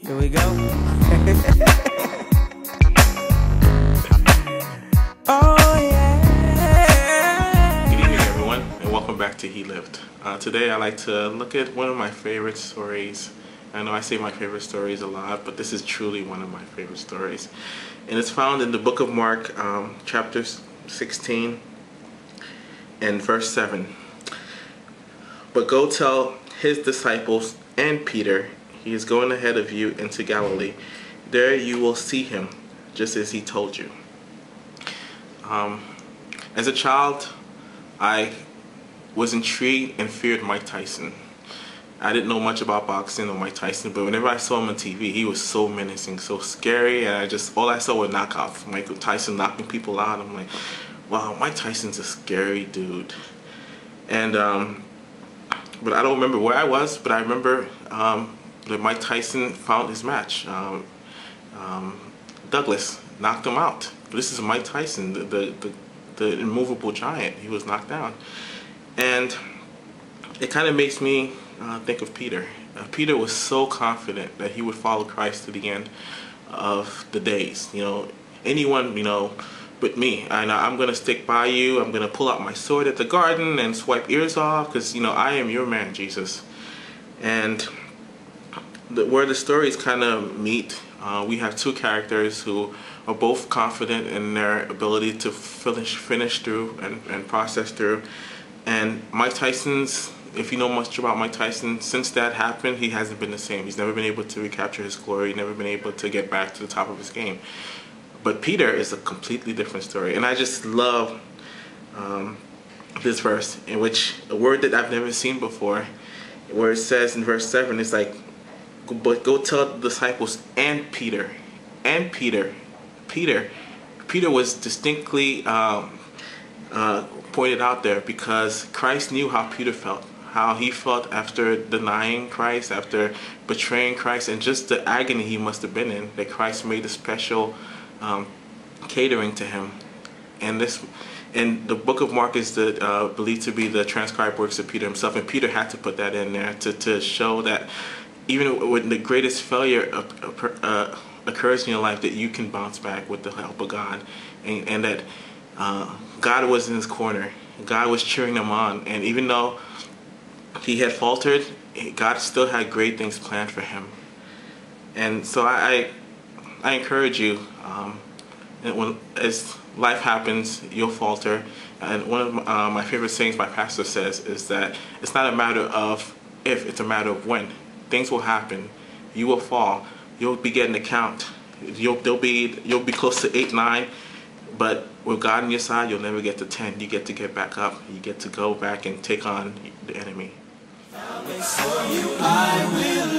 Here we go. Oh yeah. Good evening, everyone, and welcome back to He Lived. Today I'd like to look at one of my favorite stories. I know I say my favorite stories a lot, but this is truly one of my favorite stories. And it's found in the book of Mark, chapter 16 and verse 7. But go tell his disciples and Peter, he is going ahead of you into Galilee. There you will see him, just as he told you. As a child, I was intrigued and feared Mike Tyson. I didn't know much about boxing or Mike Tyson, but whenever I saw him on TV, he was so menacing, so scary, and all I saw were knockouts. Mike Tyson knocking people out. I'm like, wow, Mike Tyson's a scary dude. And but I don't remember where I was, but I remember that Mike Tyson found his match. Douglas knocked him out. This is Mike Tyson, the immovable giant. He was knocked down. And it kind of makes me think of Peter. Peter was so confident that he would follow Christ to the end of the days. You know, anyone, but me. I'm going to stick by you. I'm going to pull out my sword at the garden and swipe ears off because, I am your man, Jesus. And where the stories kind of meet, we have two characters who are both confident in their ability to finish through and process through. And Mike Tyson's, if you know much about Mike Tyson, since that happened, he hasn't been the same. He's never been able to recapture his glory, never been able to get back to the top of his game. But Peter is a completely different story. And I just love this verse, in which a word that I've never seen before, where it says in verse 7, it's like, but go tell the disciples and Peter. And Peter was distinctly pointed out there because Christ knew how Peter felt. How he felt after denying Christ, after betraying Christ, and just the agony he must have been in, that Christ made a special catering to him. And the book of Mark is believed to be the transcribed works of Peter himself, and Peter had to put that in there to show that even when the greatest failure occurs in your life, that you can bounce back with the help of God, and that God was in his corner. God was cheering him on, and even though he had faltered, God still had great things planned for him. And so I encourage you, as life happens, you'll falter. And one of my favorite sayings my pastor says is that it's not a matter of if, it's a matter of when. Things will happen. You will fall. You'll be getting a count. You'll be close to 8, 9, but with God on your side, you'll never get to 10. You get to get back up. You get to go back and take on the enemy. For you I will